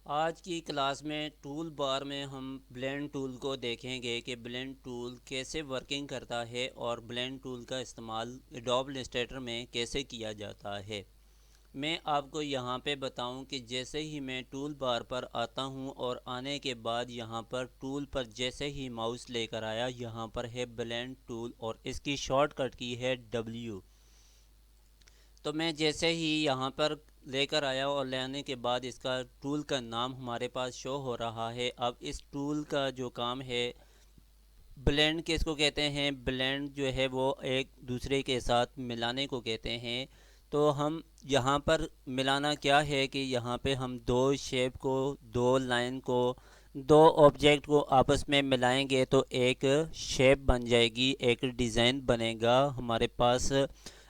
आज की क्लास में टूल बार में हम ब्लेंड टूल को देखेंगे कि ब्लेंड टूल कैसे वर्किंग करता है और ब्लेंड टूल का इस्तेमाल एडोब इलस्ट्रेटर में कैसे किया जाता है। मैं आपको यहाँ पे बताऊँ कि जैसे ही मैं टूल बार पर आता हूँ और आने के बाद यहाँ पर टूल पर जैसे ही माउस लेकर आया, यहाँ पर है ब्लेंड टूल और इसकी शॉर्टकट की है W। तो मैं जैसे ही यहाँ पर लेकर आया और लेने के बाद इसका टूल का नाम हमारे पास शो हो रहा है। अब इस टूल का जो काम है, ब्लेंड किसको कहते हैं, ब्लेंड जो है वो एक दूसरे के साथ मिलाने को कहते हैं। तो हम यहाँ पर मिलाना क्या है कि यहाँ पे हम दो शेप को, दो लाइन को, दो ऑब्जेक्ट को आपस में मिलाएंगे तो एक शेप बन जाएगी, एक डिज़ाइन बनेगा हमारे पास।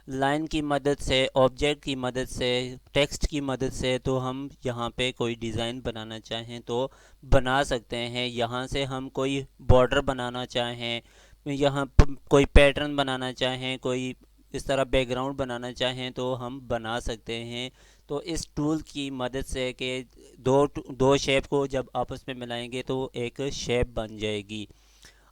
लाइन की मदद से, ऑब्जेक्ट की मदद से, टेक्स्ट की मदद से तो हम यहाँ पे कोई डिज़ाइन बनाना चाहें तो बना सकते हैं। यहाँ से हम कोई बॉर्डर बनाना चाहें, यहाँ कोई पैटर्न बनाना चाहें, कोई इस तरह बैकग्राउंड बनाना चाहें तो हम बना सकते हैं। तो इस टूल की मदद से कि दो दो शेप को जब आपस में मिलाएंगे तो एक शेप बन जाएगी।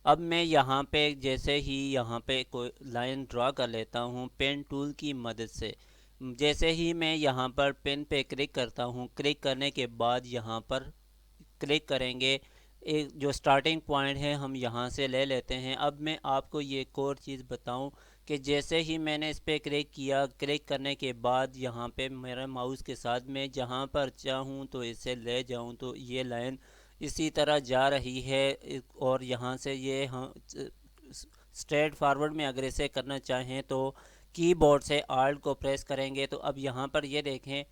अब मैं यहाँ पे जैसे ही यहाँ पे कोई लाइन ड्रा कर लेता हूँ पेन टूल की मदद से। जैसे ही मैं यहाँ पर पेन पे क्लिक करता हूँ, क्लिक करने के बाद यहाँ पर क्लिक करेंगे, एक जो स्टार्टिंग पॉइंट है हम यहाँ से ले लेते हैं। अब मैं आपको ये एक और चीज़ बताऊं कि जैसे ही मैंने इस पर क्लिक किया, क्लिक करने के बाद यहाँ पे मेरा माउस के साथ में जहाँ पर चाहूँ तो इसे ले जाऊँ तो ये लाइन इसी तरह जा रही है। और यहाँ से ये हम स्ट्रेट फॉरवर्ड में अगर इसे करना चाहें तो कीबोर्ड से आल्ट को प्रेस करेंगे। तो अब यहाँ पर ये देखें,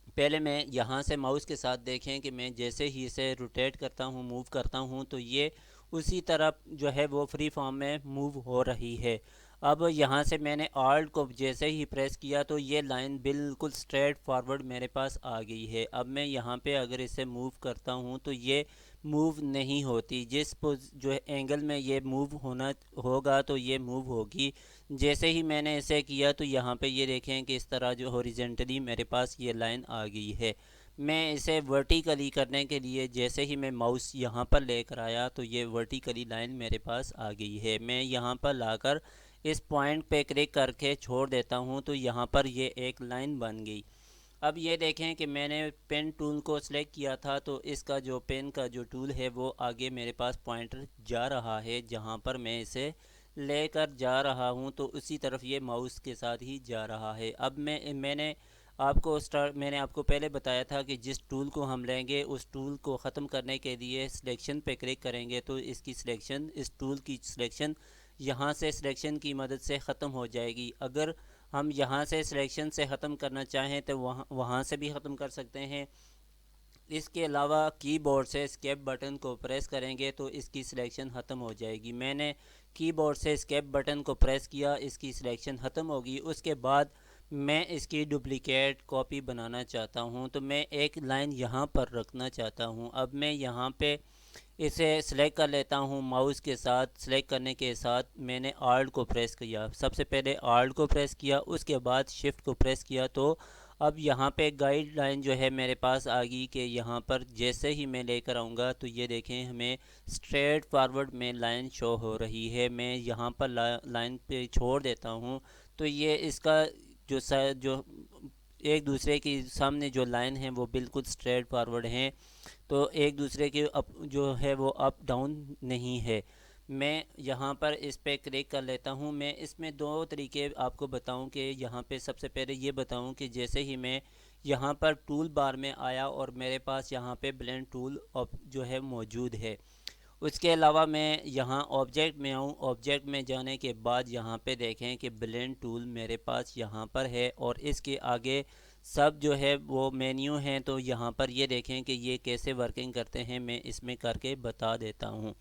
पहले मैं यहाँ से माउस के साथ देखें कि मैं जैसे ही इसे रोटेट करता हूँ, मूव करता हूँ तो ये उसी तरह जो है वो फ्री फॉर्म में मूव हो रही है। अब यहाँ से मैंने आल्ट को जैसे ही प्रेस किया तो ये लाइन बिल्कुल स्ट्रेट फॉरवर्ड मेरे पास आ गई है। अब मैं यहाँ पे अगर इसे मूव करता हूँ तो ये मूव नहीं होती। जो एंगल में ये मूव होना होगा तो ये मूव होगी। जैसे ही मैंने इसे किया तो यहाँ पे ये देखें कि इस तरह जो हॉरिजेंटली मेरे पास ये लाइन आ गई है। मैं इसे वर्टिकली करने के लिए जैसे ही मैं माउस यहाँ पर लेकर आया तो ये वर्टिकली लाइन मेरे पास आ गई है। मैं यहाँ पर लाकर इस पॉइंट पे क्लिक करके छोड़ देता हूँ तो यहाँ पर ये एक लाइन बन गई। अब ये देखें कि मैंने पेन टूल को सिलेक्ट किया था तो इसका जो पेन का जो टूल है वो आगे मेरे पास पॉइंटर जा रहा है, जहाँ पर मैं इसे लेकर जा रहा हूँ तो उसी तरफ ये माउस के साथ ही जा रहा है। अब मैंने आपको पहले बताया था कि जिस टूल को हम लेंगे उस टूल को ख़त्म करने के लिए सिलेक्शन पे क्लिक करेंगे तो इसकी सिलेक्शन, इस टूल की सिलेक्शन यहाँ से सिलेक्शन की मदद से ख़त्म हो जाएगी। अगर हम यहाँ से सिलेक्शन से ख़त्म करना चाहें तो वहाँ से भी ख़त्म कर सकते हैं। इसके अलावा कीबोर्ड से एस्केप बटन को प्रेस करेंगे तो इसकी सिलेक्शन ख़त्म हो जाएगी। मैंने कीबोर्ड से एस्केप बटन को प्रेस किया, इसकी सिलेक्शन ख़त्म होगी। उसके बाद मैं इसकी डुप्लिकेट कॉपी बनाना चाहता हूँ तो मैं एक लाइन यहाँ पर रखना चाहता हूँ। अब मैं यहाँ पे इसे सिलेक्ट कर लेता हूँ माउस के साथ। सिलेक्ट करने के साथ मैंने आल्ट को प्रेस किया, सबसे पहले आल्ट को प्रेस किया, उसके बाद शिफ्ट को प्रेस किया। तो अब यहाँ पे गाइडलाइन जो है मेरे पास आ गई कि यहाँ पर जैसे ही मैं लेकर आऊँगा तो ये देखें हमें स्ट्रेट फॉरवर्ड में लाइन शो हो रही है। मैं यहाँ पर लाइन पे छोड़ देता हूँ तो ये इसका जो एक दूसरे के सामने जो लाइन है वो बिल्कुल स्ट्रेट फॉरवर्ड हैं, तो एक दूसरे के अप जो है वो अप डाउन नहीं है। मैं यहाँ पर इस पे क्लिक कर लेता हूँ। मैं इसमें दो तरीके आपको बताऊँ कि यहाँ पे सबसे पहले ये बताऊँ कि जैसे ही मैं यहाँ पर टूल बार में आया और मेरे पास यहाँ पे ब्लेंड टूल जो है मौजूद है। उसके अलावा मैं यहाँ ऑब्जेक्ट में आऊँ, ऑब्जेक्ट में जाने के बाद यहाँ पे देखें कि ब्लेंड टूल मेरे पास यहाँ पर है और इसके आगे सब जो है वो मेन्यू हैं। तो यहाँ पर ये देखें कि ये कैसे वर्किंग करते हैं, मैं इसमें करके बता देता हूँ।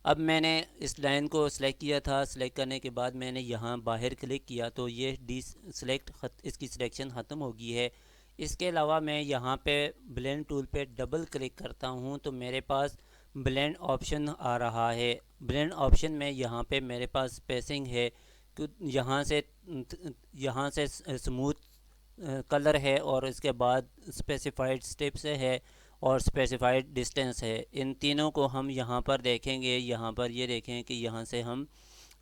अब मैंने इस लाइन को सिलेक्ट किया था, सिलेक्ट करने के बाद मैंने यहाँ बाहर क्लिक किया तो ये डी सिलेक्ट इसकी सिलेक्शन ख़त्म हो गई है। इसके अलावा मैं यहाँ पे ब्लेंड टूल पे डबल क्लिक करता हूँ तो मेरे पास ब्लेंड ऑप्शन आ रहा है। ब्लेंड ऑप्शन में यहाँ पे मेरे पास स्पेसिंग है कि यहाँ से स्मूथ कलर है और इसके बाद स्पेसिफाइड स्टेप्स है और स्पेसिफाइड डिस्टेंस है। इन तीनों को हम यहाँ पर देखेंगे। यहाँ पर ये देखें कि यहाँ से हम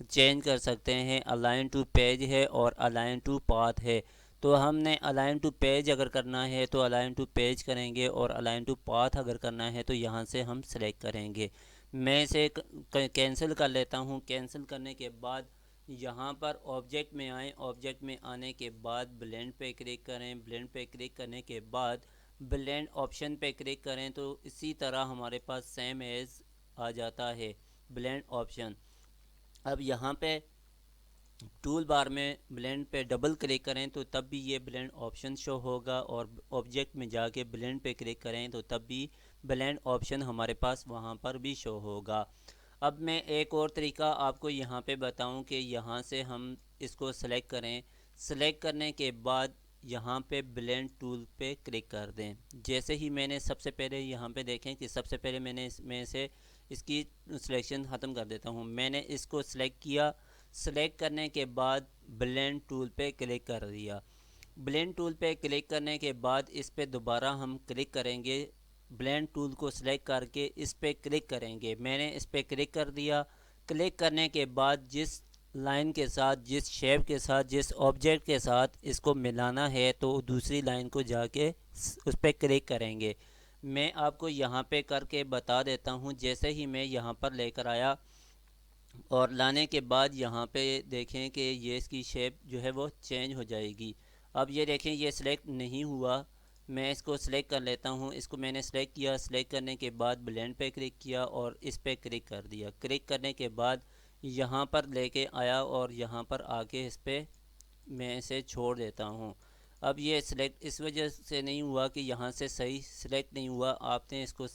चेंज कर सकते हैं। अलाइन टू पेज है और अलाइन टू पाथ है। तो हमने अलाइन टू पेज अगर करना है तो अलाइन टू पेज करेंगे और अलाइन टू पाथ अगर करना है तो यहाँ से हम सेलेक्ट करेंगे। मैं इसे कैंसिल कर लेता हूँ। कैंसिल करने के बाद यहाँ पर ऑब्जेक्ट में आए। ऑब्जेक्ट में आने के बाद ब्लेंड पे क्लिक करें। ब्लेंड पे क्लिक करने के बाद ब्लेंड ऑप्शन पे क्लिक करें तो इसी तरह हमारे पास सेम एज आ जाता है ब्लेंड ऑप्शन। अब यहाँ पे टूल बार में ब्लेंड पे डबल क्लिक करें तो तब भी ये ब्लेंड ऑप्शन शो होगा और ऑब्जेक्ट में जाके ब्लेंड पे क्लिक करें तो तब भी ब्लेंड ऑप्शन हमारे पास वहाँ पर भी शो होगा। अब मैं एक और तरीका आपको यहाँ पे बताऊँ कि यहाँ से हम इसको सेलेक्ट करें। सेलेक्ट करने के बाद यहाँ पे ब्लेंड टूल पे क्लिक कर दें। जैसे ही मैंने सबसे पहले यहाँ पे देखें कि सबसे पहले मैंने इसमें से इसकी सिलेक्शन ख़त्म कर देता हूँ। मैंने इसको सिलेक्ट किया। सेलेक्ट करने के बाद ब्लेंड टूल पे क्लिक कर दिया। ब्लेंड टूल पे क्लिक करने के बाद इस पे दोबारा हम क्लिक करेंगे। ब्लेंड टूल को सिलेक्ट करके इस पे क्लिक करेंगे। मैंने इस पे क्लिक कर दिया। क्लिक करने के बाद जिस लाइन के साथ, जिस शेप के साथ, जिस ऑब्जेक्ट के साथ इसको मिलाना है तो दूसरी लाइन को जाके उस पर क्लिक करेंगे। मैं आपको यहाँ पे करके बता देता हूँ। जैसे ही मैं यहाँ पर लेकर आया और लाने के बाद यहाँ पे देखें कि ये इसकी शेप जो है वो चेंज हो जाएगी। अब ये देखें ये सिलेक्ट नहीं हुआ। मैं इसको सिलेक्ट कर लेता हूँ। इसको मैंने सिलेक्ट किया। सिलेक्ट करने के बाद ब्लेंड पे क्लिक किया और इस पे क्लिक कर दिया। क्लिक करने के बाद यहाँ पर लेके आया और यहाँ पर आके इस पे मैं इसे छोड़ देता हूँ। अब ये सिलेक्ट इस वजह से नहीं हुआ कि यहाँ से सही सिलेक्ट नहीं हुआ। आपने इसको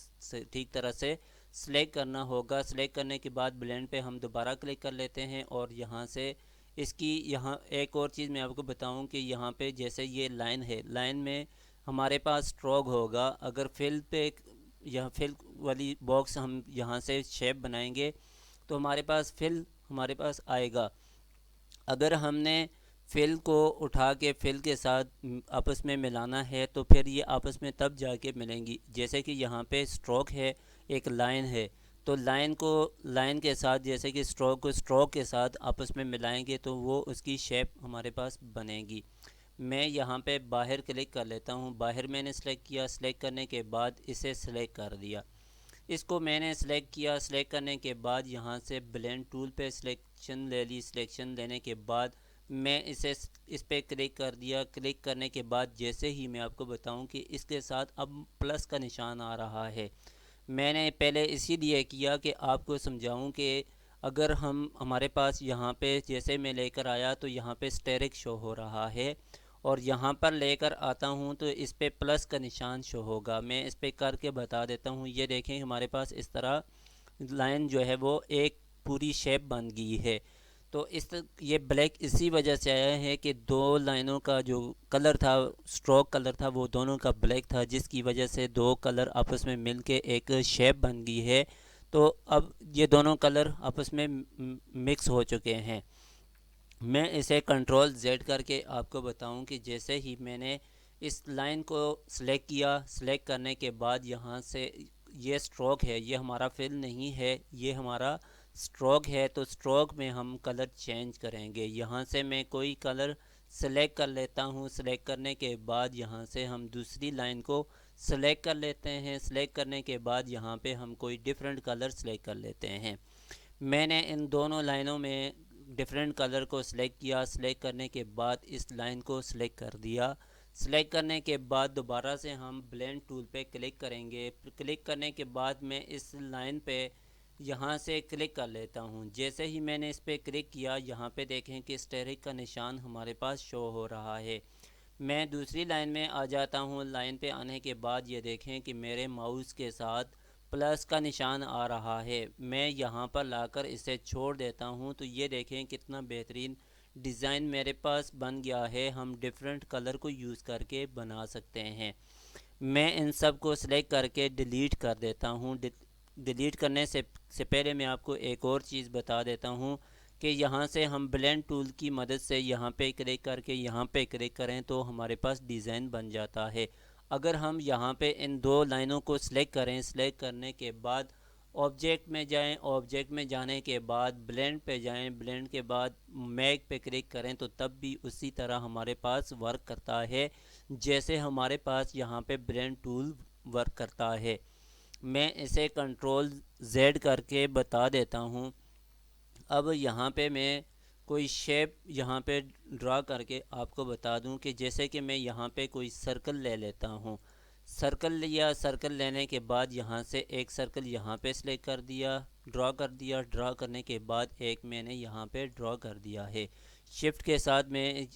ठीक तरह से सिलेक्ट करना होगा। सिलेक्ट करने के बाद ब्लेंड पे हम दोबारा क्लिक कर लेते हैं और यहाँ से इसकी यहाँ एक और चीज़ मैं आपको बताऊँ कि यहाँ पे जैसे ये लाइन है, लाइन में हमारे पास स्ट्रोक होगा। अगर फिल पे यह फिल वाली बॉक्स हम यहाँ से शेप बनाएंगे तो हमारे पास फिल हमारे पास आएगा। अगर हमने फिल को उठा के फिल के साथ आपस में मिलाना है तो फिर ये आपस में तब जाके मिलेंगी। जैसे कि यहाँ पे स्ट्रोक है, एक लाइन है, तो लाइन को लाइन के साथ जैसे कि स्ट्रोक को स्ट्रोक के साथ आपस में मिलाएंगे तो वो उसकी शेप हमारे पास बनेगी। मैं यहाँ पे बाहर क्लिक कर लेता हूँ। बाहर मैंने सेलेक्ट किया। सेलेक्ट करने के बाद इसे सेलेक्ट कर दिया। इसको मैंने सेलेक्ट किया। सेलेक्ट करने के बाद यहाँ से ब्लेंड टूल पे सिलेक्शन ले ली। सिलेक्शन लेने के बाद मैं इस पे क्लिक कर दिया। क्लिक करने के बाद जैसे ही मैं आपको बताऊं कि इसके साथ अब प्लस का निशान आ रहा है। मैंने पहले इसीलिए किया कि आपको समझाऊं कि अगर हमारे पास यहाँ पे जैसे मैं लेकर आया तो यहाँ पे स्टेरिक शो हो रहा है और यहाँ पर लेकर आता हूँ तो इस पे प्लस का निशान शो होगा। मैं इस पे करके बता देता हूँ। ये देखें हमारे पास इस तरह लाइन जो है वो एक पूरी शेप बन गई है। तो ये ब्लैक इसी वजह से आया है कि दो लाइनों का जो कलर था, स्ट्रोक कलर था, वो दोनों का ब्लैक था, जिसकी वजह से दो कलर आपस में मिल के एक शेप बन गई है। तो अब ये दोनों कलर आपस में मिक्स हो चुके हैं। मैं इसे कंट्रोल जेड करके आपको बताऊं कि जैसे ही मैंने इस लाइन को सिलेक्ट किया। सिलेक्ट करने के बाद यहाँ से ये स्ट्रोक है, ये हमारा फिल नहीं है, ये हमारा स्ट्रोक है। तो स्ट्रोक में हम कलर चेंज करेंगे। यहाँ से मैं कोई कलर सेलेक्ट कर लेता हूँ। सेलेक्ट करने के बाद यहाँ से हम दूसरी लाइन को सेलेक्ट कर लेते हैं। सेलेक्ट करने के बाद यहाँ पे हम कोई डिफरेंट कलर सेलेक्ट कर लेते हैं। मैंने इन दोनों लाइनों में डिफरेंट कलर को सिलेक्ट किया। सिलेक्ट करने के बाद इस लाइन को सिलेक्ट कर दिया। सिलेक्ट करने के बाद दोबारा से हम ब्लेंड टूल पे क्लिक करेंगे। क्लिक करने के बाद मैं इस लाइन पे यहाँ से क्लिक कर लेता हूँ। जैसे ही मैंने इस पर क्लिक किया, यहाँ पे देखें कि स्टेरिक का निशान हमारे पास शो हो रहा है। मैं दूसरी लाइन में आ जाता हूँ। लाइन पे आने के बाद ये देखें कि मेरे माउस के साथ प्लस का निशान आ रहा है। मैं यहाँ पर लाकर इसे छोड़ देता हूँ तो ये देखें कितना बेहतरीन डिज़ाइन मेरे पास बन गया है। हम डिफरेंट कलर को यूज़ करके बना सकते हैं। मैं इन सब को सिलेक्ट करके डिलीट कर देता हूँ। डिलीट करने से पहले मैं आपको एक और चीज़ बता देता हूँ कि यहाँ से हम ब्लेंड टूल की मदद से यहाँ पे क्लिक करके यहाँ पे क्लिक करें तो हमारे पास डिज़ाइन बन जाता है। अगर हम यहाँ पे इन दो लाइनों को सिलेक्ट करें, सिलेक्ट करने के बाद ऑब्जेक्ट में जाएं, ऑब्जेक्ट में जाने के बाद ब्लेंड पे जाएं, ब्लेंड के बाद मैग पे क्लिक करें तो तब भी उसी तरह हमारे पास वर्क करता है जैसे हमारे पास यहाँ पे ब्लेंड टूल वर्क करता है। मैं इसे कंट्रोल Z करके बता देता हूँ। अब यहाँ पे मैं कोई शेप यहाँ पे ड्रा करके आपको बता दूँ कि जैसे कि मैं यहाँ पे कोई सर्कल ले लेता हूँ। सर्कल लिया, सर्कल लेने के बाद यहाँ से एक सर्कल यहाँ पे सिलेक्ट कर दिया, ड्रा कर दिया। ड्रा करने के बाद एक मैंने यहाँ पे ड्रा कर दिया है। शिफ्ट के साथ मैं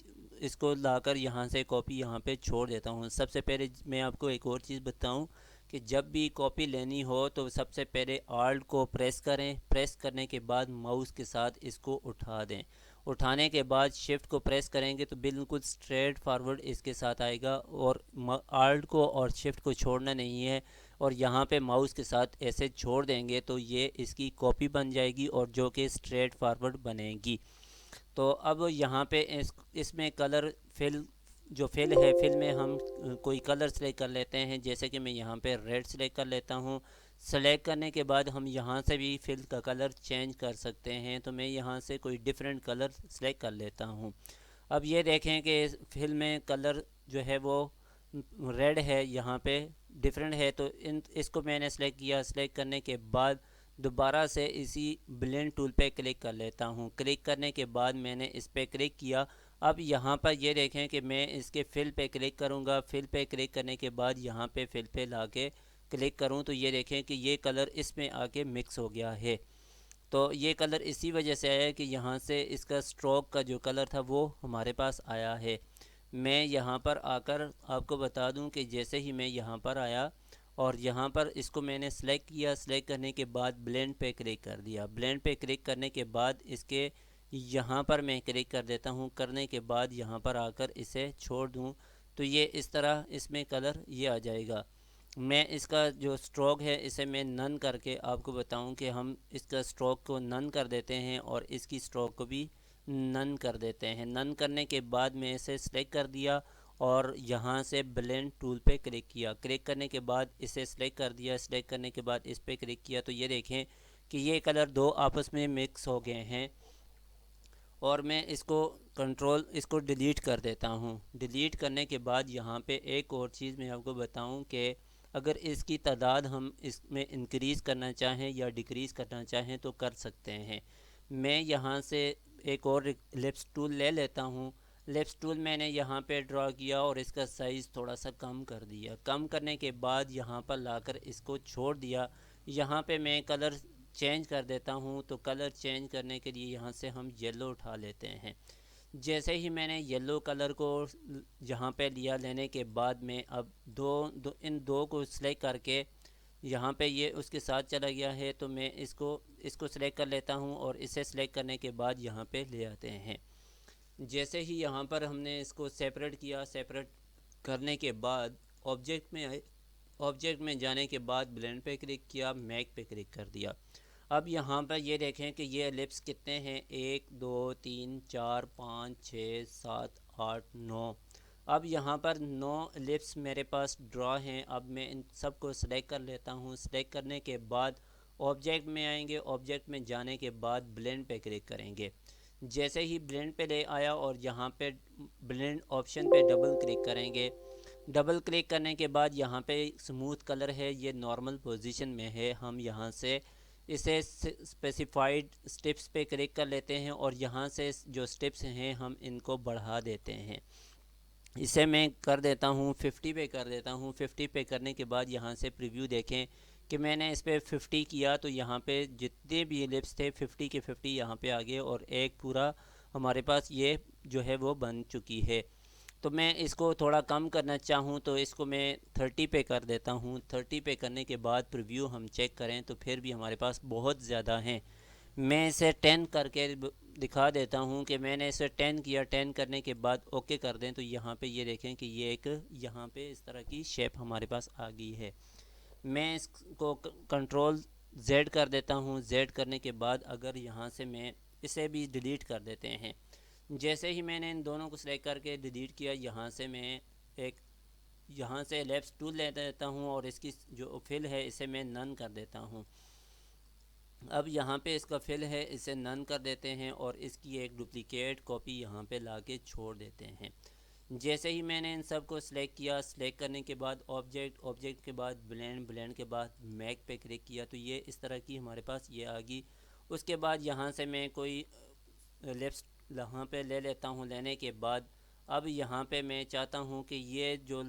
इसको लाकर यहाँ से कॉपी यहाँ पे छोड़ देता हूँ। सबसे पहले मैं आपको एक और चीज़ बताऊँ कि जब भी कॉपी लेनी हो तो सबसे पहले आल्ट को प्रेस करें, प्रेस करने के बाद माउस के साथ इसको उठा दें। उठाने के बाद शिफ्ट को प्रेस करेंगे तो बिल्कुल स्ट्रेट फॉरवर्ड इसके साथ आएगा और आल्ट को और शिफ्ट को छोड़ना नहीं है और यहाँ पे माउस के साथ ऐसे छोड़ देंगे तो ये इसकी कॉपी बन जाएगी और जो कि स्ट्रेट फॉरवर्ड बनेगी। तो अब यहाँ पे इसमें कलर फिल जो फिल है, फिल में हम कोई कलर सेलेक्ट कर लेते हैं। जैसे कि मैं यहाँ पे रेड सेलेक्ट कर लेता हूँ। सेलेक्ट करने के बाद हम यहाँ से भी फिल का कलर चेंज कर सकते हैं। तो मैं यहाँ से कोई डिफरेंट कलर सेलेक्ट कर लेता हूँ। अब ये देखें कि फिल में कलर जो है वो रेड है, यहाँ पे डिफरेंट है। तो इसको मैंने सेलेक्ट किया। सेलेक्ट करने के बाद दोबारा से इसी ब्लेंड टूल पे क्लिक कर लेता हूँ। क्लिक करने के बाद मैंने इस पर क्लिक किया। अब यहाँ पर ये देखें कि मैं इसके फिल पे क्लिक करूँगा। फिल पे क्लिक करने के बाद यहाँ पे फिल पे लाके क्लिक करूँ तो ये देखें कि ये कलर इसमें आके मिक्स हो गया है। तो ये कलर इसी वजह से आया कि यहाँ से इसका स्ट्रोक का जो कलर था वो हमारे पास आया है। मैं यहाँ पर आकर आपको बता दूँ कि जैसे ही मैं यहाँ पर आया और यहाँ पर इसको मैंने सेलेक्ट किया। सेलेक्ट करने के बाद ब्लेंड पे क्लिक कर दिया। ब्लेंड पे क्लिक करने के बाद इसके यहाँ पर मैं क्लिक कर देता हूँ। करने के बाद यहाँ पर आकर इसे छोड़ दूँ तो ये इस तरह इसमें कलर ये आ जाएगा। मैं इसका जो स्ट्रोक है इसे मैं नन करके आपको बताऊं कि हम इसका स्ट्रोक को नन कर देते हैं और इसकी स्ट्रोक को भी नन कर देते हैं। नन करने के बाद मैं इसे सेलेक्ट कर दिया और यहाँ से ब्लेंड टूल पे क्लिक किया। क्लिक करने के बाद इसे सेलेक्ट कर दिया। सेलेक्ट करने के बाद इस पर क्लिक किया तो ये देखें कि ये कलर दो आपस में मिक्स हो गए हैं। और मैं इसको डिलीट कर देता हूँ। डिलीट करने के बाद यहाँ पे एक और चीज़ मैं आपको बताऊँ कि अगर इसकी तादाद हम इसमें इंक्रीज़ करना चाहें या डिक्रीज़ करना चाहें तो कर सकते हैं। मैं यहाँ से एक और एलिप्स टूल ले लेता हूँ। एलिप्स टूल मैंने यहाँ पे ड्रा किया और इसका साइज़ थोड़ा सा कम कर दिया। कम करने के बाद यहाँ पर लाकर इसको छोड़ दिया। यहाँ पे मैं कलर चेंज कर देता हूँ। तो कलर चेंज करने के लिए यहाँ से हम येलो उठा लेते हैं। जैसे ही मैंने येलो कलर को यहाँ पे लिया, लेने के बाद में अब इन दो को सिलेक्ट करके यहाँ पे ये उसके साथ चला गया है तो मैं इसको सिलेक्ट कर लेता हूँ और इसे सिलेक्ट करने के बाद यहाँ पे ले आते हैं। जैसे ही यहाँ पर हमने इसको सेपरेट किया, सेपरेट करने के बाद ऑब्जेक्ट में आए। ऑब्जेक्ट में जाने के बाद ब्लेंड पे क्लिक किया, मैक पे क्लिक कर दिया। अब यहाँ पर ये देखें कि ये एलिप्स कितने हैं, 1 2 3 4 5 6 7 8 9। अब यहाँ पर 9 एलिप्स मेरे पास ड्रा हैं। अब मैं इन सब को सिलेक्ट कर लेता हूँ। सिलेक्ट करने के बाद ऑब्जेक्ट में आएंगे। ऑब्जेक्ट में जाने के बाद ब्लेंड पे क्लिक करेंगे। जैसे ही ब्लेंड पे ले आया और यहाँ पे ब्लेंड ऑप्शन पे डबल क्लिक करेंगे। डबल क्लिक करने के बाद यहाँ पे स्मूथ कलर है, ये नॉर्मल पोजीशन में है। हम यहाँ से इसे स्पेसिफाइड स्टेप्स पे क्लिक कर लेते हैं और यहाँ से जो स्टेप्स हैं हम इनको बढ़ा देते हैं। इसे मैं कर देता हूँ 50 पे कर देता हूँ। 50 पे करने के बाद यहाँ से प्रीव्यू देखें कि मैंने इस पर 50 किया तो यहाँ पे जितने भी एलिप्स थे 50 के 50 यहाँ पे आ गए और एक पूरा हमारे पास ये जो है वो बन चुकी है। तो मैं इसको थोड़ा कम करना चाहूँ तो इसको मैं 30 पे कर देता हूँ। 30 पे करने के बाद प्रीव्यू हम चेक करें तो फिर भी हमारे पास बहुत ज़्यादा हैं। मैं इसे 10 करके दिखा देता हूँ कि मैंने इसे 10 किया। 10 करने के बाद ओके कर दें तो यहाँ पे ये देखें कि ये एक यहाँ पे इस तरह की शेप हमारे पास आ गई है। मैं इसको कंट्रोल Z कर देता हूँ। Z करने के बाद अगर यहाँ से मैं इसे भी डिलीट कर देते हैं। जैसे ही मैंने इन दोनों को सिलेक्ट करके डिलीट किया, यहाँ से मैं एक यहाँ से एलिप्स टूल ले देता हूँ और इसकी जो फिल है इसे मैं नन कर देता हूँ। अब यहाँ पे इसका फिल है, इसे नन कर देते हैं और इसकी एक डुप्लीकेट कॉपी यहाँ पे लाके छोड़ देते हैं। जैसे ही मैंने इन सब को सिलेक्ट किया, सिलेक्ट करने के बाद ऑब्जेक्ट के बाद ब्लेंड के बाद मैक पे क्लिक किया तो ये इस तरह की हमारे पास ये आ गई। उसके बाद यहाँ से मैं कोई लिप्स यहाँ पे ले लेता हूँ। लेने के बाद अब यहाँ पे मैं चाहता हूँ कि ये जो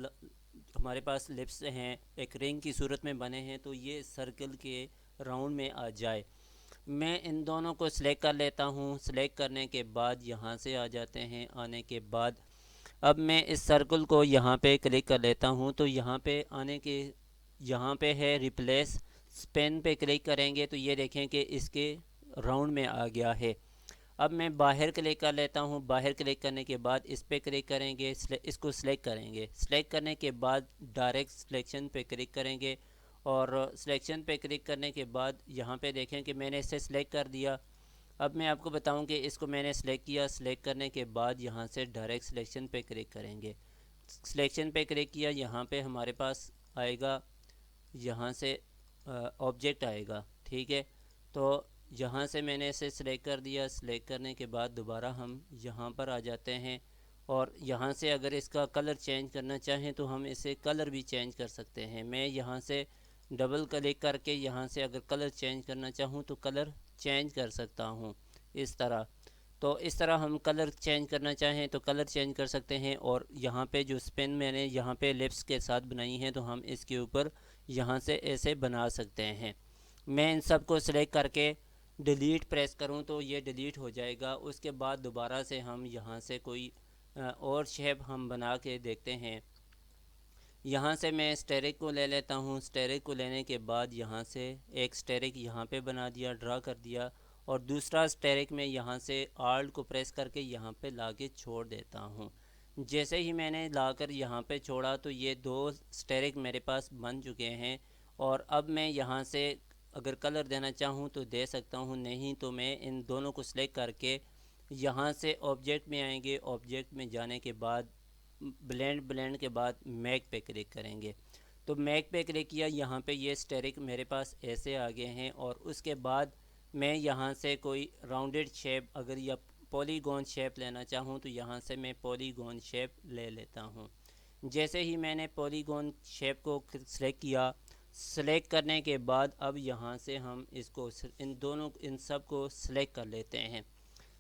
हमारे पास लिप्स हैं एक रिंग की सूरत में बने हैं तो ये सर्कल के राउंड में आ जाए। मैं इन दोनों को सिलेक्ट कर लेता हूँ। सिलेक्ट करने के बाद यहाँ से आ जाते हैं। आने के बाद अब मैं इस सर्कल को यहाँ पे क्लिक कर लेता हूँ तो यहाँ पे आने के यहाँ पे है रिप्लेस स्पेन पे क्लिक करेंगे तो ये देखें कि इसके राउंड में आ गया है। अब मैं बाहर क्लिक कर लेता हूँ। बाहर क्लिक करने के बाद इस पर क्लिक करेंगे, इसको सिलेक्ट करेंगे। सिलेक्ट करने के बाद डायरेक्ट सिलेक्शन पे क्लिक करेंगे और सिलेक्शन पे क्लिक करने के बाद यहाँ पे देखें कि मैंने इसे सिलेक्ट कर दिया। अब मैं आपको बताऊं कि इसको मैंने सिलेक्ट किया। सिलेक्ट करने के बाद यहाँ से डायरेक्ट सिलेक्शन पे क्लिक करेंगे। सिलेक्शन पे क्लिक किया, यहाँ पे हमारे पास आएगा, यहाँ से ऑब्जेक्ट आएगा, ठीक है। तो यहाँ से मैंने इसे सिलेक्ट कर दिया। सिलेक्ट करने के बाद दोबारा हम यहाँ पर आ जाते हैं और यहाँ से अगर इसका कलर चेंज करना चाहें तो हम इसे कलर भी चेंज कर सकते हैं। मैं यहाँ से डबल क्लिक करके यहाँ से अगर कलर चेंज करना चाहूँ तो कलर चेंज कर सकता हूँ इस तरह। तो इस तरह हम कलर चेंज करना चाहें तो कलर चेंज कर सकते हैं। और यहाँ पे जो स्पेन मैंने यहाँ पे लिप्स के साथ बनाई हैं तो हम इसके ऊपर यहाँ से ऐसे बना सकते हैं। मैं इन सब को सिलेक्ट करके डिलीट प्रेस करूँ तो ये डिलीट हो जाएगा। उसके बाद दोबारा से हम यहाँ से कोई और शेप हम बना के देखते हैं। यहाँ से मैं स्टेरिक को ले लेता हूँ। स्टेरिक को लेने के बाद यहाँ से एक स्टेरिक यहाँ पे बना दिया, ड्रा कर दिया और दूसरा स्टेरिक में यहाँ से आल्ट को प्रेस करके यहाँ पे ला के छोड़ देता हूँ। जैसे ही मैंने लाकर यहाँ पे छोड़ा तो ये दो स्टेरिक मेरे पास बन चुके हैं। और अब मैं यहाँ से अगर कलर देना चाहूँ तो दे सकता हूँ, नहीं तो मैं इन दोनों को सिलेक्ट करके यहाँ से ऑब्जेक्ट में आएंगे। ऑब्जेक्ट में जाने के बाद ब्लेंड के बाद मैक पे क्लिक करेंगे। तो मैक पे क्लिक किया, यहाँ पे ये स्टेरिक मेरे पास ऐसे आ गए हैं। और उसके बाद मैं यहाँ से कोई राउंडेड शेप अगर या पॉलीगॉन शेप लेना चाहूँ तो यहाँ से मैं पॉलीगॉन शेप ले लेता हूँ। जैसे ही मैंने पॉलीगॉन शेप को सिलेक्ट किया, सिलेक्ट करने के बाद अब यहाँ से हम इसको इन सब को सिलेक्ट कर लेते हैं।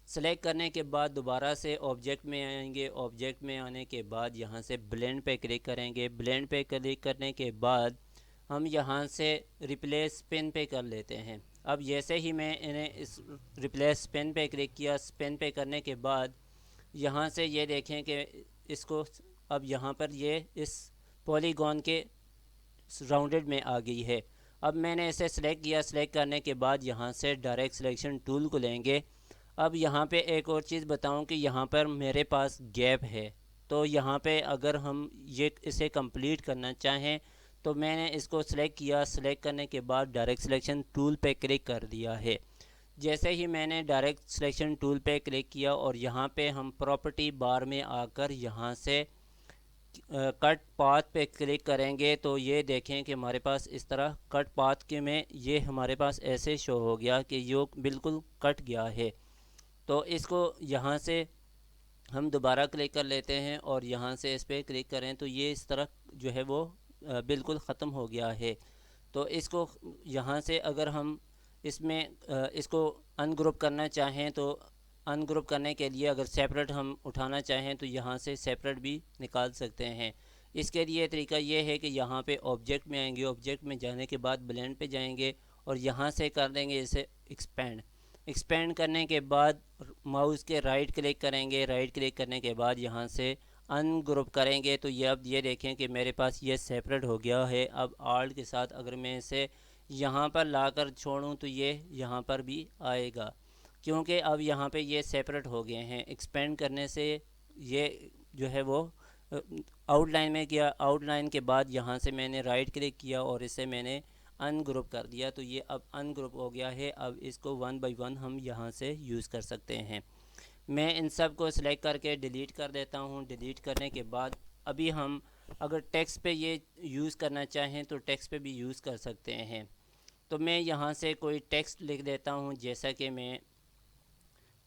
सेलेक्ट करने के बाद दोबारा से ऑब्जेक्ट में आएंगे। ऑब्जेक्ट में आने के बाद यहाँ से ब्लेंड पे क्लिक करेंगे। ब्लेंड पे क्लिक करने के बाद हम यहाँ से रिप्लेस पेन पे कर लेते हैं। अब जैसे ही मैं इन्हें इस रिप्लेस पेन पे क्लिक किया, पेन पे करने के बाद यहाँ से ये देखें कि इसको अब यहाँ पर ये इस पॉलीगॉन के राउंडेड में आ गई है। अब मैंने इसे सिलेक्ट किया। सिलेक्ट करने के बाद यहाँ से डायरेक्ट सिलेक्शन टूल को लेंगे। अब यहाँ पे एक और चीज़ बताऊँ कि यहाँ पर मेरे पास गैप है तो यहाँ पे अगर हम इसे कंप्लीट करना चाहें तो मैंने इसको सिलेक्ट किया। सिलेक्ट करने के बाद डायरेक्ट सिलेक्शन टूल पे क्लिक कर दिया है। जैसे ही मैंने डायरेक्ट सिलेक्शन टूल पे क्लिक किया और यहाँ पे हम प्रॉपर्टी बार में आकर यहाँ से कट पाथ पे क्लिक करेंगे तो ये देखें कि हमारे पास इस तरह कट पाथ के में ये हमारे पास ऐसे शो हो गया कि ये बिल्कुल कट गया है। तो इसको यहाँ से हम दोबारा क्लिक कर लेते हैं और यहाँ से इस पर क्लिक करें तो ये इस तरह जो है वो बिल्कुल ख़त्म हो गया है। तो इसको यहाँ से अगर हम इसको अनग्रुप करना चाहें तो अनग्रुप करने के लिए अगर सेपरेट हम उठाना चाहें तो यहाँ से सेपरेट भी निकाल सकते हैं। इसके लिए तरीका ये है कि यहाँ पे ऑब्जेक्ट में आएंगे। ऑब्जेक्ट में जाने के बाद ब्लेंड पे जाएंगे और यहाँ से कर देंगे इसे एक्सपेंड। एक्सपेंड करने के बाद माउस के राइट क्लिक करेंगे। राइट क्लिक करने के बाद यहाँ से अनग्रुप करेंगे तो ये अब ये देखें कि मेरे पास ये सेपरेट हो गया है। अब आल्ट के साथ अगर मैं इसे यहाँ पर लाकर छोड़ूँ तो ये यहाँ पर भी आएगा, क्योंकि अब यहाँ पे ये सेपरेट हो गए हैं। एक्सपेंड करने से ये जो है वो आउटलाइन में किया। आउटलाइन के बाद यहाँ से मैंने राइट क्लिक किया और इसे मैंने अनग्रुप कर दिया, तो ये अब अनग्रुप हो गया है। अब इसको 1 बाई 1 हम यहाँ से यूज़ कर सकते हैं। मैं इन सब को सिलेक्ट करके डिलीट कर देता हूँ। डिलीट करने के बाद अभी हम अगर टेक्स्ट पे ये यूज़ करना चाहें तो टेक्स्ट पे भी यूज़ कर सकते हैं। तो मैं यहाँ से कोई टेक्स्ट लिख देता हूँ, जैसा कि मैं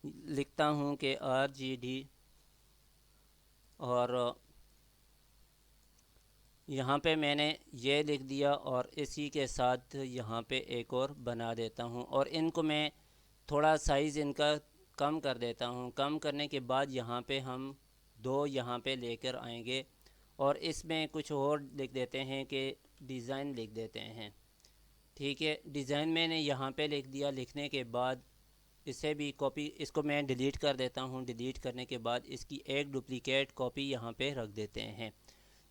लिखता हूँ कि RGD, और यहाँ पे मैंने ये लिख दिया और इसी के साथ यहाँ पे एक और बना देता हूँ, और इनको मैं थोड़ा साइज़ इनका कम कर देता हूँ। कम करने के बाद यहाँ पे हम दो यहाँ पे लेकर आएंगे और इसमें कुछ और लिख देते हैं कि डिज़ाइन लिख देते हैं। ठीक है, डिज़ाइन मैंने यहाँ पे लिख दिया। लिखने के बाद इसे भी कॉपी, इसको मैं डिलीट कर देता हूँ। डिलीट करने के बाद इसकी एक डुप्लीकेट कॉपी यहाँ पे रख देते हैं।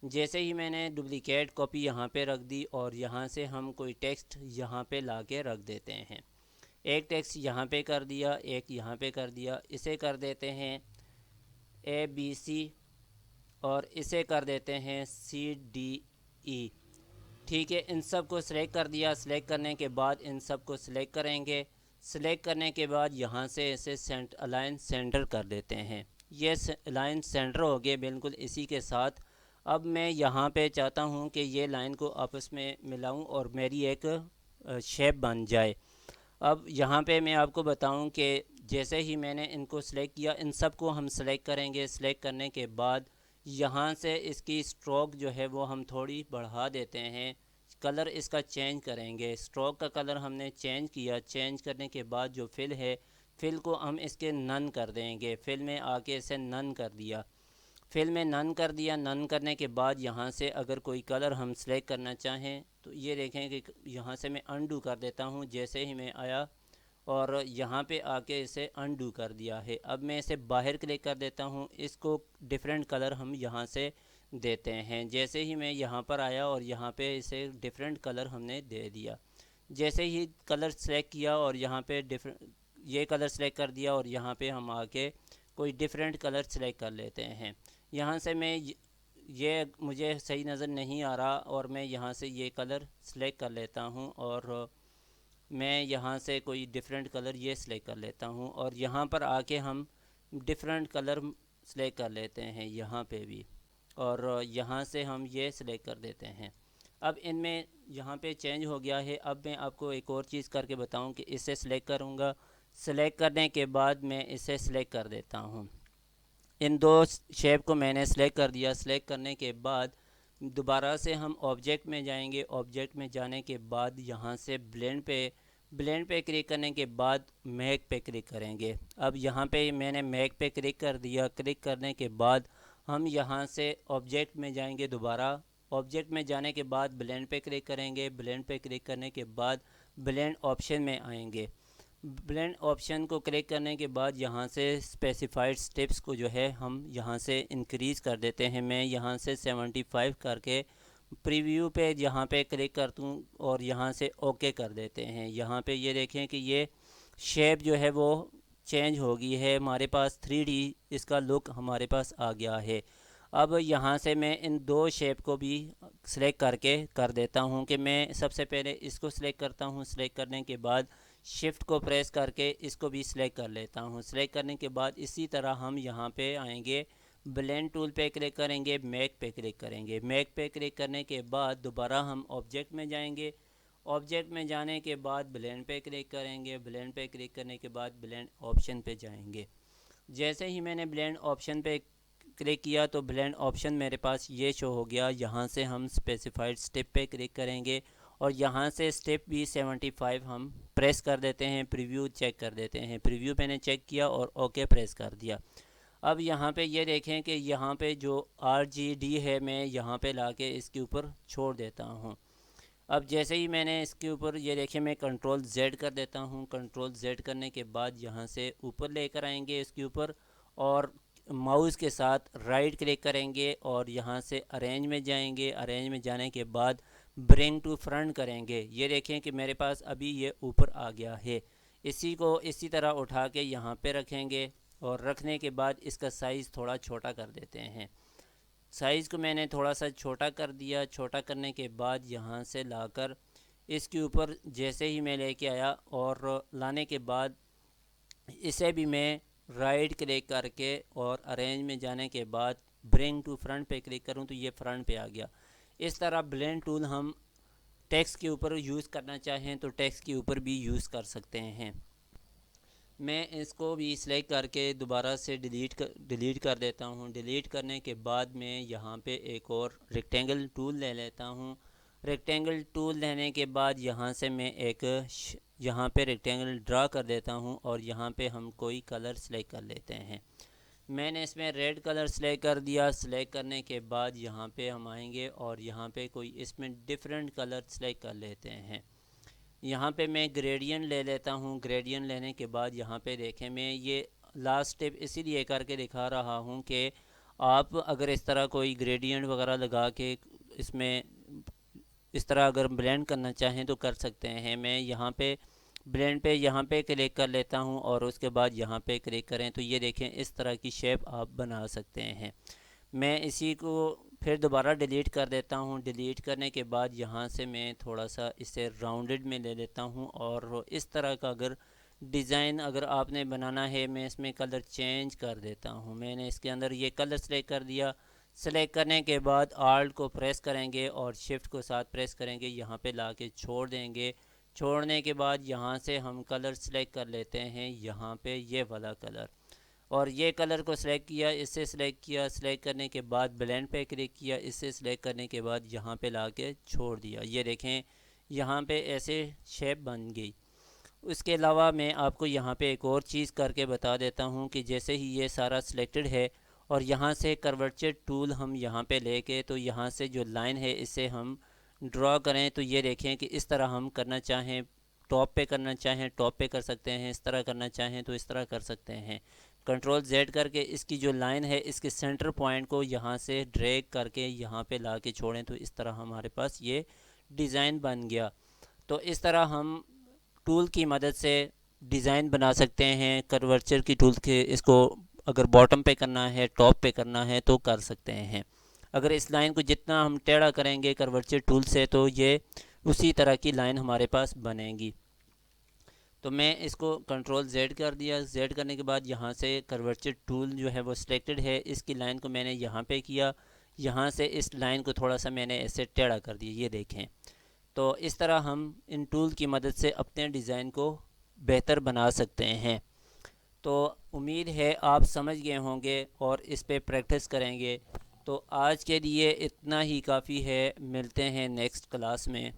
जैसे ही मैंने डुप्लीकेट कॉपी यहाँ पे रख दी और यहाँ से हम कोई टेक्स्ट यहाँ पे ला के रख देते हैं। एक टेक्स्ट यहाँ पे कर दिया, एक यहाँ पे कर दिया। इसे कर देते हैं ABC और इसे कर देते हैं CDE। ठीक है, इन सब को सिलेक्ट कर दिया। सिलेक्ट करने के बाद इन सब को सिलेक्ट करेंगे। सिलेक्ट करने के बाद यहाँ से इसे अलाइन सेंटर कर देते हैं। ये अलाइन सेंटर हो गए बिल्कुल इसी के साथ। अब मैं यहाँ पे चाहता हूँ कि ये लाइन को आपस में मिलाऊँ और मेरी एक शेप बन जाए। अब यहाँ पे मैं आपको बताऊँ कि जैसे ही मैंने इनको सिलेक्ट किया, इन सब को हम सिलेक्ट करेंगे। सिलेक्ट करने के बाद यहाँ से इसकी स्ट्रोक जो है वो हम थोड़ी बढ़ा देते हैं। कलर इसका चेंज करेंगे। स्ट्रोक का कलर हमने चेंज किया। चेंज करने के बाद जो फिल है, फिल को हम इसके नन कर देंगे। फिल में आके इसे नन कर दिया। फिल में नन कर दिया। नन करने के बाद यहाँ से अगर कोई कलर हम सेलेक्ट करना चाहें तो ये देखें कि यहाँ से मैं अनडू कर देता हूँ। जैसे ही मैं आया और यहाँ पे आके इसे अनडू कर दिया है। अब मैं इसे बाहर क्लिक कर देता हूँ। इसको डिफरेंट कलर हम यहाँ से देते हैं। जैसे ही मैं यहाँ पर आया और यहाँ पे इसे डिफरेंट कलर हमने दे दिया। जैसे ही कलर सेलेक्ट किया और यहाँ पे ये कलर सेलेक्ट कर दिया और यहाँ पे हम आके कोई डिफरेंट कलर सेलेक्ट कर लेते हैं। यहाँ से मैं ये मुझे सही नज़र नहीं आ रहा और मैं यहाँ से ये कलर सेलेक्ट कर लेता हूँ और मैं यहाँ से कोई डिफरेंट कलर ये सिलेक्ट कर लेता हूँ और यहाँ पर आके हम डिफरेंट कलर सिलेक्ट कर लेते हैं यहाँ पे भी, और यहाँ से हम ये सिलेक्ट कर देते हैं। अब इनमें यहाँ पे चेंज हो गया है। अब मैं आपको एक और चीज़ करके बताऊँ कि इसे सिलेक्ट करूँगा। सिलेक्ट करने के बाद मैं इसे सिलेक्ट कर देता हूँ। इन दो शेप को मैंने सिलेक्ट कर दिया। सिलेक्ट करने के बाद दोबारा से हम ऑब्जेक्ट में जाएंगे। ऑब्जेक्ट में जाने के बाद यहाँ से ब्लेंड पे क्लिक करने के बाद मैक पे क्लिक करेंगे। अब यहाँ पे मैंने मैक पे क्लिक कर दिया। क्लिक करने के बाद हम यहाँ से ऑब्जेक्ट में जाएंगे। दोबारा ऑब्जेक्ट में जाने के बाद ब्लेंड पे क्लिक करेंगे। ब्लेंड पे क्लिक करने के बाद ब्लेंड ऑप्शन में आएंगे। ब्लेंड ऑप्शन को क्लिक करने के बाद यहाँ से स्पेसिफाइड स्टेप्स को जो है हम यहाँ से इंक्रीज़ कर देते हैं। मैं यहाँ से 75 करके प्रीव्यू पे यहाँ पे क्लिक कर दूँ और यहाँ से ओके कर देते हैं। यहाँ पे ये देखें कि ये शेप जो है वो चेंज हो गई है। हमारे पास 3D इसका लुक हमारे पास आ गया है। अब यहाँ से मैं इन दो शेप को भी सिलेक्ट करके कर देता हूँ कि मैं सबसे पहले इसको सिलेक्ट करता हूँ। सिलेक्ट करने के बाद शिफ्ट को प्रेस करके इसको भी सिलेक्ट कर लेता हूँ। सिलेक्ट करने के बाद इसी तरह हम यहाँ पे आएंगे। ब्लेंड टूल पे क्लिक करेंगे। मैक पे क्लिक करेंगे। मैक पे क्लिक करने के बाद दोबारा हम ऑब्जेक्ट में जाएंगे। ऑब्जेक्ट में जाने के बाद ब्लेंड पे क्लिक करेंगे। ब्लेंड पे क्लिक करने के बाद ब्लेंड ऑप्शन पे जाएंगे। जैसे ही मैंने ब्लेंड ऑप्शन पे क्लिक किया तो ब्लेंड ऑप्शन मेरे पास ये शो हो गया। यहाँ से हम स्पेसिफाइड स्टेप पे क्लिक करेंगे और यहाँ से स्टेप भी 75 हम प्रेस कर देते हैं। प्रीव्यू चेक कर देते हैं। प्रीव्यू मैंने चेक किया और ओके प्रेस कर दिया। अब यहाँ पे ये देखें कि यहाँ पे जो RGD है मैं यहाँ पे लाके इसके ऊपर छोड़ देता हूँ। अब जैसे ही मैंने इसके ऊपर ये देखें, मैं कंट्रोल Z कर देता हूँ। कंट्रोल Z करने के बाद यहाँ से ऊपर लेकर आएंगे इसके ऊपर और माउस के साथ राइट क्लिक करेंगे और यहाँ से अरेंज में जाएंगे। अरेंज में जाने के बाद ब्रिंग टू फ्रंट करेंगे। ये देखें कि मेरे पास अभी ये ऊपर आ गया है। इसी को इसी तरह उठा के यहाँ पे रखेंगे और रखने के बाद इसका साइज़ थोड़ा छोटा कर देते हैं। साइज़ को मैंने थोड़ा सा छोटा कर दिया। छोटा करने के बाद यहाँ से लाकर इसके ऊपर जैसे ही मैं लेके आया और लाने के बाद इसे भी मैं राइट क्लिक करके और अरेंज में जाने के बाद ब्रिंग टू फ्रंट पे क्लिक करूं तो ये फ्रंट पे आ गया। इस तरह ब्लेंड टूल हम टेक्स्ट के ऊपर यूज़ करना चाहें तो टेक्स्ट के ऊपर भी यूज़ कर सकते हैं। मैं इसको भी सिलेक्ट करके दोबारा से डिलीट कर देता हूँ। डिलीट करने के बाद मैं यहाँ पे एक और रेक्टेंगल टूल ले लेता हूँ। रेक्टेंगल टूल लेने के बाद यहाँ से मैं एक यहाँ पे रेक्टेंगल ड्रा कर देता हूँ और यहाँ पे हम कोई कलर सेलेक्ट कर लेते हैं। मैंने इसमें रेड कलर सेलेक्ट कर दिया। सेलेक्ट करने के बाद यहाँ पे हम आएंगे और यहाँ पे कोई इसमें डिफरेंट कलर सेलेक्ट कर लेते हैं। यहाँ पे मैं ग्रेडियंट ले लेता हूँ। ग्रेडियंट लेने के बाद यहाँ पे देखें, मैं ये लास्ट स्टेप इसीलिए करके दिखा रहा हूँ कि आप अगर इस तरह कोई ग्रेडियंट वगैरह लगा के इसमें इस तरह अगर ब्लेंड करना चाहें तो कर सकते हैं। मैं यहाँ पे ब्लेंड पे यहाँ पे क्लिक कर लेता हूँ और उसके बाद यहाँ पे क्लिक करें तो ये देखें इस तरह की शेप आप बना सकते हैं। मैं इसी को फिर दोबारा डिलीट कर देता हूँ। डिलीट करने के बाद यहाँ से मैं थोड़ा सा इसे राउंडेड में ले लेता हूँ और इस तरह का अगर डिज़ाइन अगर आपने बनाना है मैं इसमें कलर चेंज कर देता हूँ। मैंने इसके अंदर ये कलर सेलेक्ट कर दिया। सेलेक्ट करने के बाद आल्ट को प्रेस करेंगे और शिफ्ट को साथ प्रेस करेंगे, यहाँ पे ला के छोड़ देंगे। छोड़ने के बाद यहाँ से हम कलर सेलेक्ट कर लेते हैं, यहाँ पे ये वाला कलर, और ये कलर को सिलेक्ट किया, इससे सिलेक्ट किया। सिलेक्ट करने के बाद ब्लेंड पे क्लिक किया, इससे सिलेक्ट करने के बाद यहाँ पे ला के छोड़ दिया। ये देखें यहाँ पे ऐसे शेप बन गई। उसके अलावा मैं आपको यहाँ पे एक और चीज़ करके बता देता हूँ कि जैसे ही ये सारा सिलेक्टेड है और यहाँ से कर्वेचर टूल हम यहाँ पे लेके तो यहाँ से जो लाइन है इसे हम ड्रॉ करें तो ये देखें कि इस तरह हम करना चाहें टॉप पे करना चाहें टॉप पे कर सकते हैं, इस तरह करना चाहें तो इस तरह कर सकते हैं। कंट्रोल जेड करके इसकी जो लाइन है इसके सेंटर पॉइंट को यहाँ से ड्रैग करके यहाँ पे ला के छोड़ें तो इस तरह हमारे पास ये डिज़ाइन बन गया। तो इस तरह हम टूल की मदद से डिज़ाइन बना सकते हैं। कर्वेचर की टूल के इसको अगर बॉटम पे करना है टॉप पे करना है तो कर सकते हैं। अगर इस लाइन को जितना हम टेढ़ा करेंगे कर्वेचर टूल से तो ये उसी तरह की लाइन हमारे पास बनेगी। तो मैं इसको कंट्रोल जेड कर दिया। जेड करने के बाद यहाँ से कर्वेचर टूल जो है वो सिलेक्टेड है, इसकी लाइन को मैंने यहाँ पे किया। यहाँ से इस लाइन को थोड़ा सा मैंने ऐसे टेढ़ा कर दिया, ये देखें। तो इस तरह हम इन टूल की मदद से अपने डिज़ाइन को बेहतर बना सकते हैं। तो उम्मीद है आप समझ गए होंगे और इस पे प्रैक्टिस करेंगे। तो आज के लिए इतना ही काफ़ी है। मिलते हैं नेक्स्ट क्लास में।